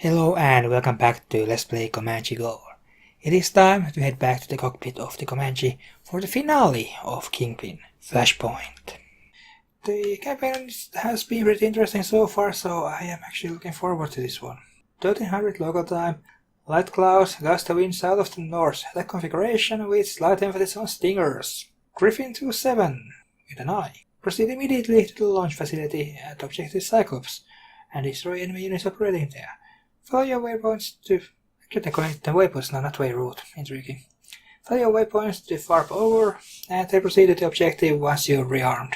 Hello and welcome back to Let's Play Comanche Go. It is time to head back to the cockpit of the Comanche for the finale of Kingpin, Flashpoint. The campaign has been pretty interesting so far, so I am actually looking forward to this one. 1300 local time, light clouds, gust of wind south of the north, attack configuration with slight emphasis on stingers. Griffin 27 with an eye. Proceed immediately to the launch facility at Objective Cyclops and destroy enemy units operating there. Follow your waypoints to... Actually, the waypoints, no, not way route. Intriguing. Follow your waypoints to FARP over, and then proceed to the objective once you're rearmed.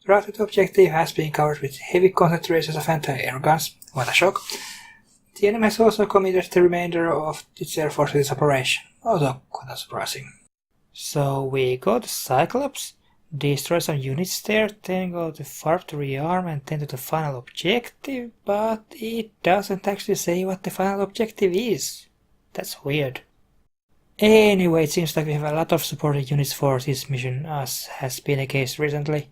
The route to the objective has been covered with heavy concentrations of anti-air guns. What a shock. The enemy has also committed the remainder of its air force to this operation. Although, quite unsurprising. So we go to Cyclops, destroy some units there, then go to FARP to rearm and then to the final objective, but it doesn't actually say what the final objective is. That's weird. Anyway, it seems like we have a lot of supported units for this mission, as has been the case recently.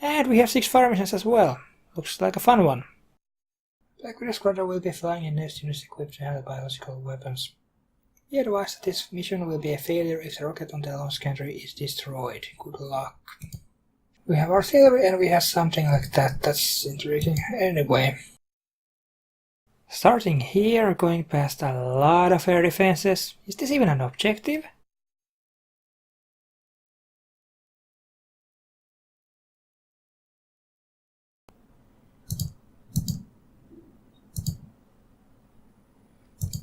And we have 6 fire missions as well. Looks like a fun one. Black Widow Squadron will be flying in nest units equipped to handle biological weapons. Be advised that this mission will be a failure if the rocket on the launch gantry is destroyed. Good luck. We have artillery and we have something like that. That's intriguing. Anyway. Starting here, going past a lot of air defenses. Is this even an objective?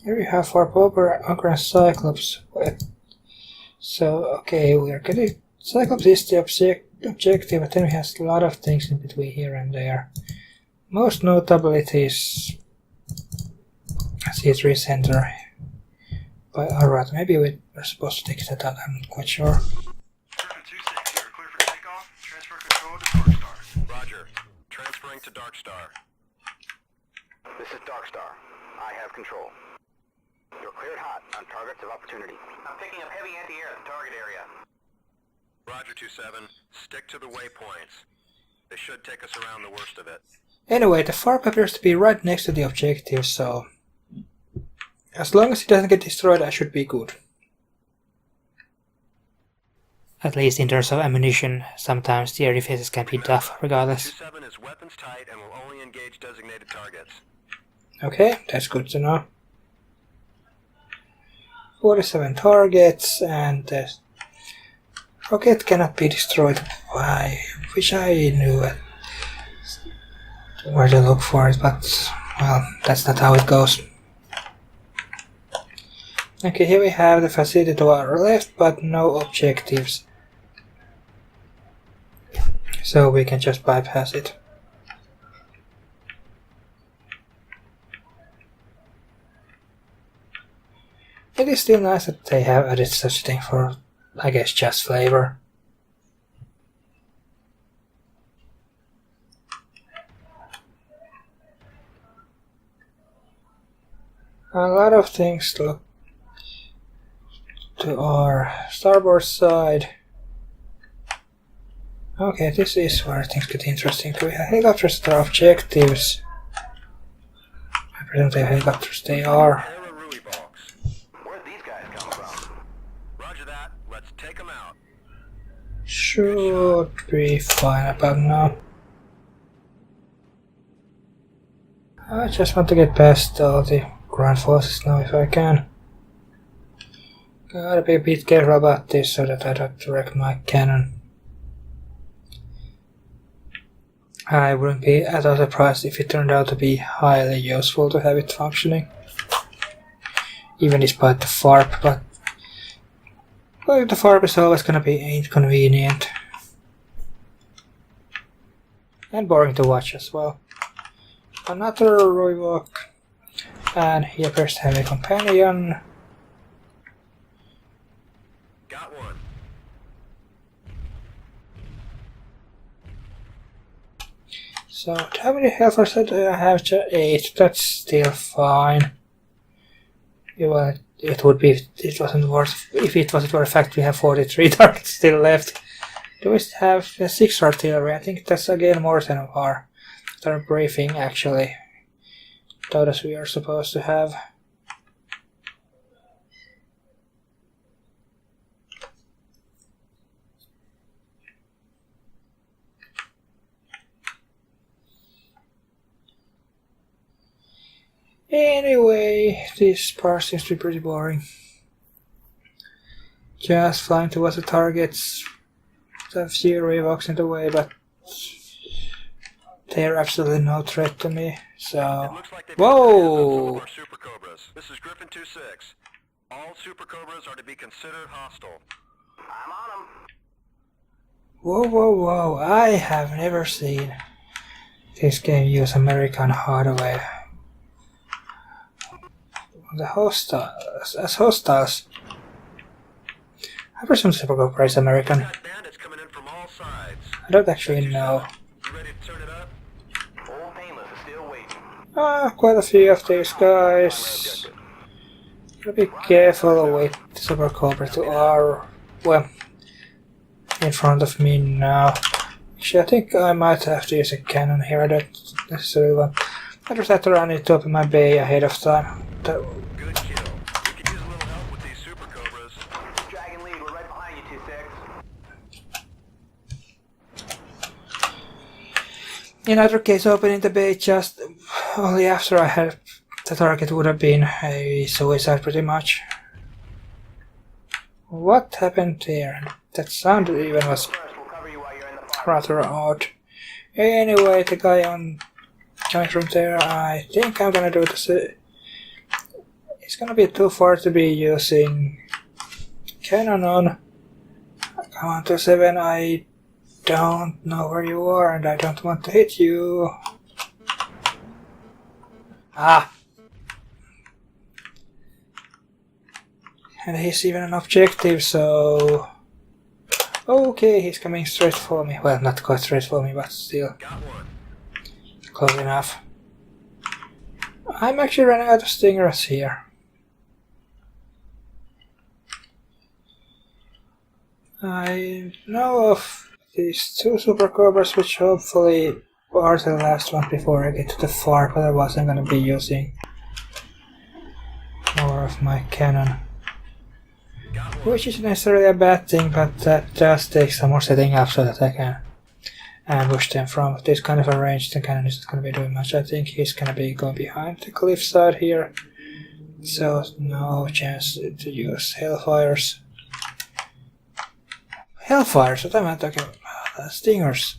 Here we have FARP over Anchor and Cyclops. So, okay, we are getting... Cyclops is the objective, but then we have a lot of things in between here and there. Most notable it is C3 Center. But alright, maybe we're supposed to take that out, I'm not quite sure. Griffin 26, you're clear for takeoff. Transfer control to Darkstar. Roger. Transferring to Darkstar. This is Darkstar. I have control. You're cleared hot on targets of opportunity. I'm picking up heavy anti-air at the target area. Roger 27. Stick to the waypoints. They should take us around the worst of it. Anyway, the FARP appears to be right next to the objective, so... as long as it doesn't get destroyed, I should be good. At least in terms of ammunition, sometimes the air defenses can be tough, regardless. 27 is weapons tight and will only engage designated targets. Okay, that's good to know. 47 targets, and the rocket cannot be destroyed. I wish I knew where to look for it, but, well, that's not how it goes. Okay, here we have the facility to our left, but no objectives. So we can just bypass it. It is still nice that they have added such a thing for, I guess, just flavor. A lot of things look to our starboard side. Okay, this is where things get interesting. We have helicopters that are objectives. I presume they are helicopters, they are. Where'd these guys come from? Roger that. Let's take them out. Should be fine about now. I just want to get past all the ground forces now if I can. Gotta be a bit careful about this so that I don't wreck my cannon. I wouldn't be at all surprised if it turned out to be highly useful to have it functioning. Even despite the FARP, but well, the FARP is always gonna be inconvenient. And boring to watch as well. Another Roivok. And he appears to have a companion. Got one. So, how many health do I have? Just 8. That's still fine. Yeah, well, it would be if it wasn't worth. If it wasn't for the fact we have 43 targets still left. Do we have 6 artillery? I think that's again more than our briefing actually those we are supposed to have. Anyway, this part seems to be pretty boring. Just flying towards the targets. A few Revoks in the way, but they're absolutely no threat to me. So, whoa! Super Cobras. This is Griffin 2-6. All Super Cobras are to be considered hostile. I'm on them. Whoa, whoa, whoa! I have never seen this game use American hardware. The hostiles, as hostiles. I presume Super Cobra is American. Bandits coming in from all sides. I don't actually know. You ready to turn it up? Old Painless is still waiting. Quite a few of these guys. Gotta be careful with Super Cobra to R. Well, in front of me now. Actually, I think I might have to use a cannon here. I don't necessarily want. I just have to run it up in my bay ahead of time. Good kill. We could use a little help with these Super Cobras. Dragon lead, we're right behind you, 2-6. In either case, opening the bay just only after I had the target would have been a suicide pretty much. What happened here? That sound even was First, we'll cover you while you're in the fire. rather odd. Anyway, the guy on coming from there, I think I'm gonna do this. It's gonna be too far to be using cannon on. Come on to 7, I don't know where you are and I don't want to hit you. Ah! And he's even an objective, so... Okay, he's coming straight for me. Well, not quite straight for me, but still. Got one. Close enough. I'm actually running out of stingers here. I know of these 2 Super Cobras, which hopefully are the last one before I get to the far, but otherwise I'm gonna be using more of my cannon. Which isn't necessarily a bad thing, but that does take some more setting up so that I can ambush them from this kind of a range. The cannon isn't going to be doing much. I think he's going to be going behind the cliffside here, so no chance to use Hellfires. Hellfires? What am I talking about? Stingers.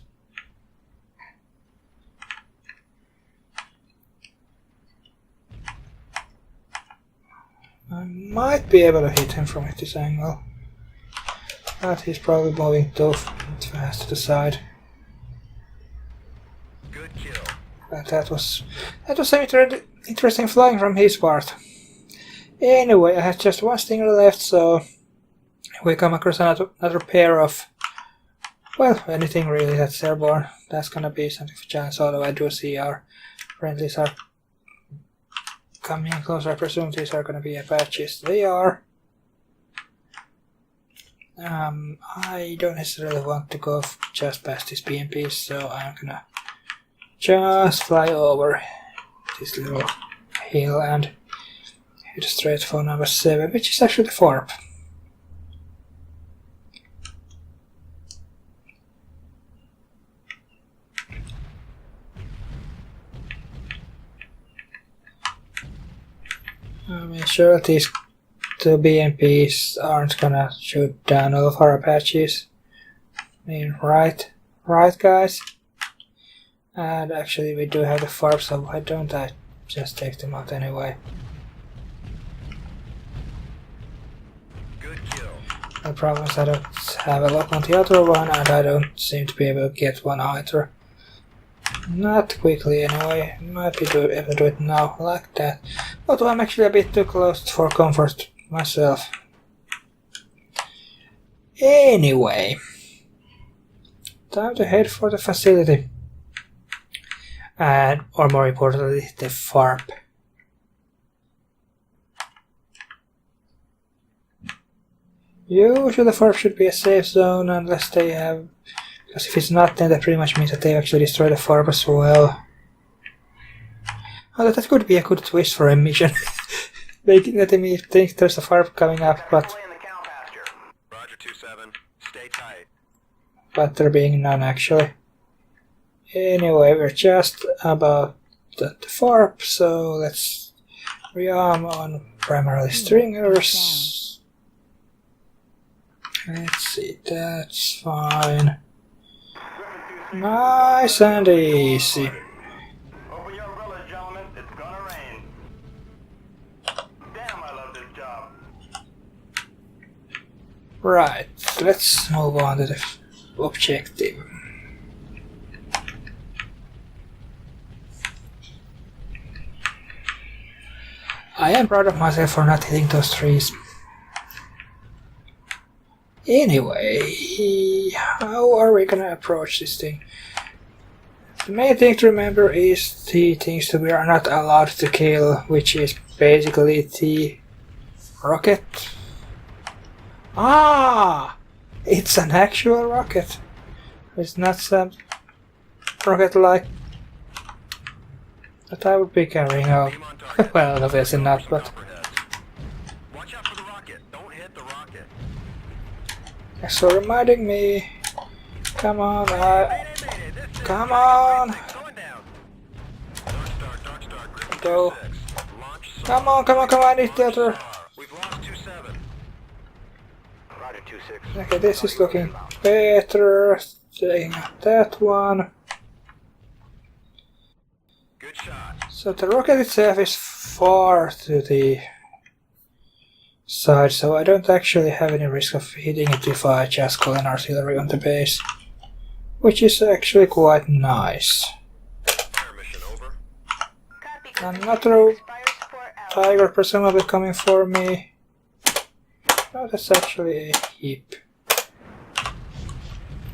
I might be able to hit him from this angle, but he's probably moving too fast to the side. Good kill. But that was some interesting flying from his part. Anyway, I have just one stinger left, so we come across another pair of, well, anything really that's airborne. That's gonna be something for chance, although I do see our friendlies are coming in closer. I presume these are gonna be Apaches. They are. I don't necessarily want to go just past these BMPs, so I'm gonna just fly over this little hill and hit straight for number 7, which is actually the FARP. I mean, sure, these 2 BMPs aren't gonna shoot down all of our Apaches. I mean, right guys? And actually we do have the FARP, so why don't I just take them out anyway? Good kill. The problem is I don't have a lock on the other one, and I don't seem to be able to get one either. Not quickly anyway. Might be able to do it now, like that. Although I'm actually a bit too close for comfort myself. Anyway, time to head for the facility. And, or more importantly, the FARP. Usually the FARP should be a safe zone unless they have... Because if it's not, then that pretty much means that they actually destroy the FARP as well. Although that could be a good twist for a mission. Making that me think there's a farm coming up, but In the cow pasture. Roger 2-7. Stay tight. there being none actually. Anyway, we're just about at the farm, so let's rearm on primarily stringers. Let's see, that's fine. Nice and easy. Open your umbrellas, gentlemen. It's gonna rain. Damn, I love this job. Right, let's move on to the objective. I am proud of myself for not hitting those trees. Anyway, how are we gonna approach this thing? The main thing to remember is the things that we are not allowed to kill, which is basically the rocket. Ah! It's an actual rocket. It's not some rocket like that I would be carrying out. Well, obviously not, but Watch out for the rocket. Don't hit the rocket. so reminding me. Come on, come on! Going down. Dark Star, Griffin Go. 2-6. Launch Come on, I need the other. We've lost 2-7. Roger 2-6. Okay, this is looking better. Taking out that one. Good shot. So the rocket itself is far to the side, so I don't actually have any risk of hitting it if I just call an artillery on the base. Which is actually quite nice. Fire mission over. Another tiger presumably coming for me. Oh, that's actually a heap.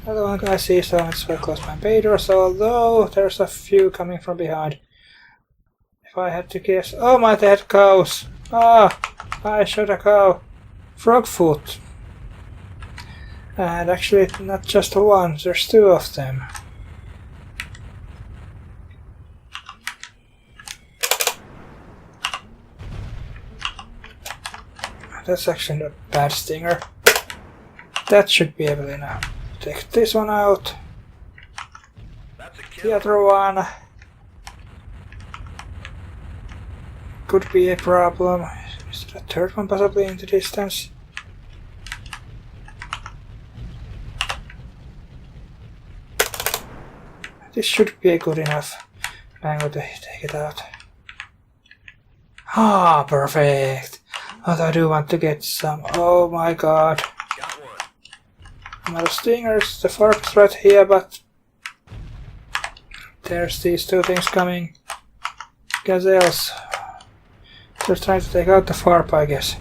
Another one I see, so let's close my baitters, although there's a few coming from behind. If I had to guess... Oh my dead cows! Ah! I shot a cow. Frogfoot. And actually not just one, there's two of them. That's actually not a bad stinger. That should be able to now. Take this one out. That's a The kill. other one could be a problem. Is there a third one possibly in the distance? This should be good enough. I'm going to take it out. Ah, perfect. But I do want to get some. Oh my god. Got one. Another stingers. The fork's right here, but there's these two things coming. Gazelles. They're trying to take out the farp, I guess.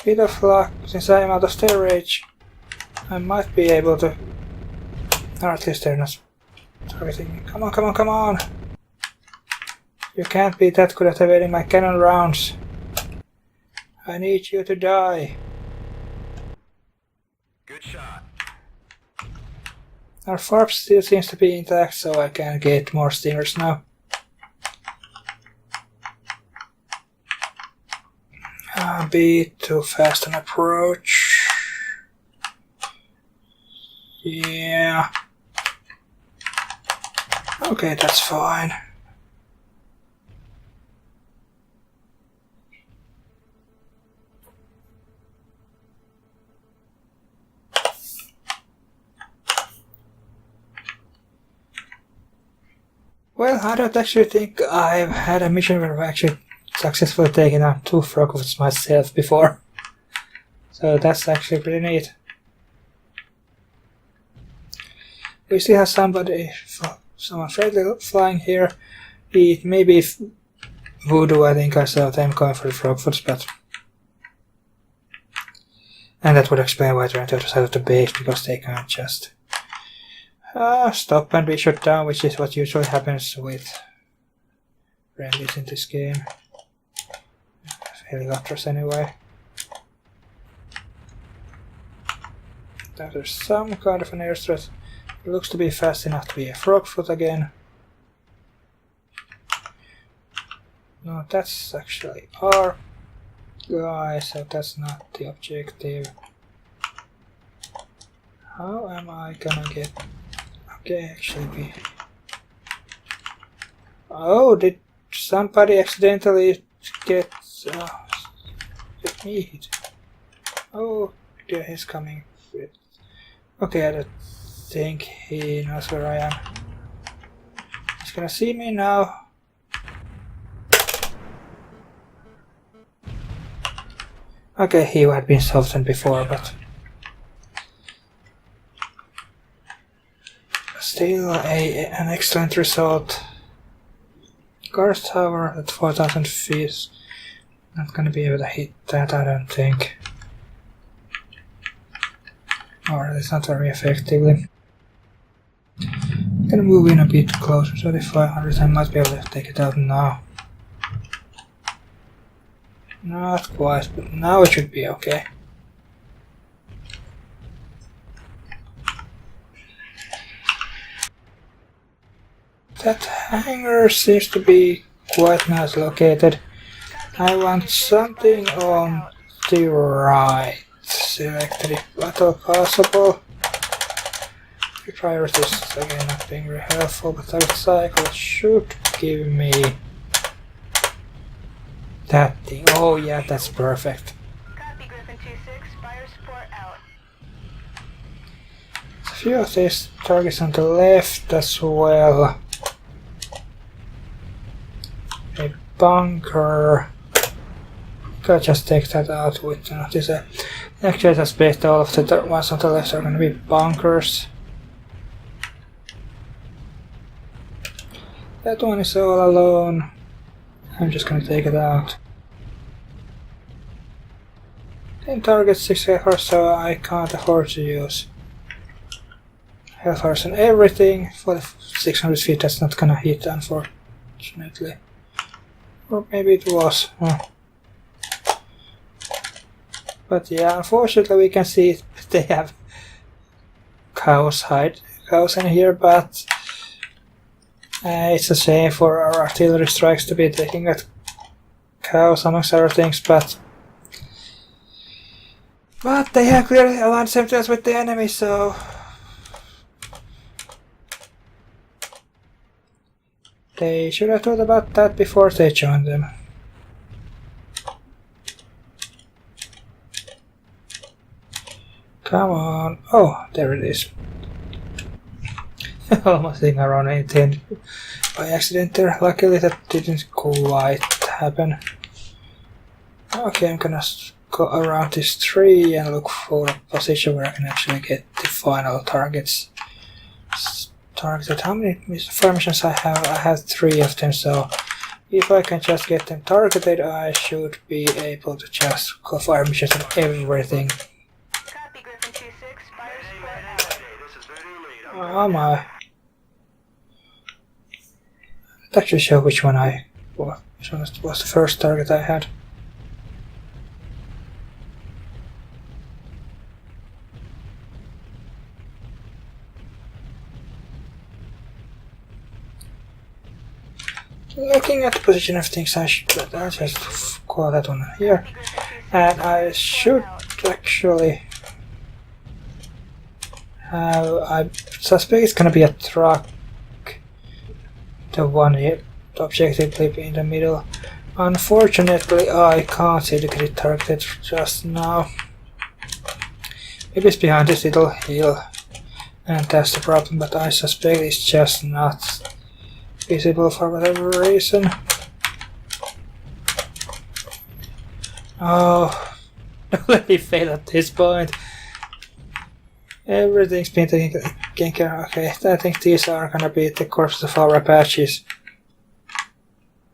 Bit of luck, since I am out of stair range, I might be able to. Or at least they're not targeting me. Come on, come on, come on! You can't be that good at evading my cannon rounds. I need you to die. Good shot. Our farp still seems to be intact, so I can get more stingers now. Be too fast an approach. Yeah. Okay, that's fine. Well, I don't actually think I've had a mission where I've actually successfully taken out two frogwoods myself before. So that's actually pretty neat. We still have somebody, someone friendly flying here. It may be Voodoo, I think I saw them going for the frogwoods, but... And that would explain why they're on the other side of the base, because they can't just stop and be shut down, which is what usually happens with rallies in this game. Helicopters anyway. Now there's some kind of an air threat. It looks to be fast enough to be a frogfoot again. No, that's actually our guy, so that's not the objective. How am I gonna get... Okay, actually be... Oh, did somebody accidentally get me hit? Oh, dear, he's coming. Okay, I don't think he knows where I am. He's gonna see me now. Okay, he had been softened before, but still an excellent result. Guard tower at 4,000 feet. Not gonna be able to hit that, I don't think. Or at least not very effectively. I'm gonna move in a bit closer, 3,500. I might be able to take it out now. Not quite, but now it should be okay. That hangar seems to be quite nice located. I want something on the right. Selected if at all possible. The priorities again not being very helpful, but our cycle should give me that thing. Oh yeah, that's perfect. Copy, Griffin 2-6. Fire support out. A few of these targets on the left as well. A bunker. I'll just take that out with notice. Actually, I suspect all of the ones on the left are going to be bunkers. That one is all alone. I'm just going to take it out. 10 targets, 6 health, so I can't afford to use health and everything. For the 600 feet, that's not going to hit, unfortunately. Or maybe it was. But yeah, unfortunately we can see they have cows in here, but it's a shame for our artillery strikes to be taking at cows amongst other things, but they have clearly aligned themselves with the enemy, so they should have thought about that before they joined them. Come on. Oh, there it is. Almost thinking around 18 by accident there. Luckily that didn't quite happen. Okay, I'm gonna go around this tree and look for a position where I can actually get the final targets targeted. How many fire missions I have? I have 3 of them, so if I can just get them targeted, I should be able to just go fire missions on everything. Copy, Griffin 2-6. Fire support out. This is Voodoo Lead. Oh my. It actually show which one which one was the first target I had. Looking at the position of things, I'll just call that one here. And I should actually have, I suspect it's gonna be a truck. The one here, the objective blip in the middle. Unfortunately, I can't see the grid targeted just now. Maybe it's behind this little hill, and that's the problem, but I suspect it's just not visible for whatever reason. Oh, let me fail at this point. Everything's been taken care of. Okay, I think these are gonna be the corpses of our Apaches.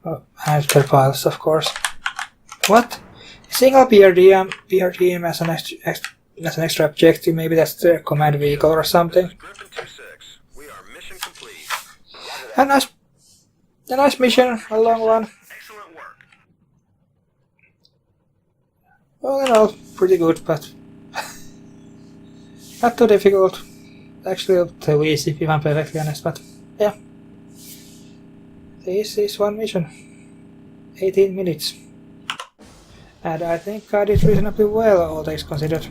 Oh, and their pilots, of course. What? Single BRDM as an extra objective, maybe that's their command vehicle or something. Griffin 2-6. We are mission complete. A nice mission, a long one. Excellent work. All in all, pretty good, but not too difficult. Actually, too easy, if I'm perfectly honest, but yeah. This is one mission. 18 minutes. And I think I did reasonably well, all things considered.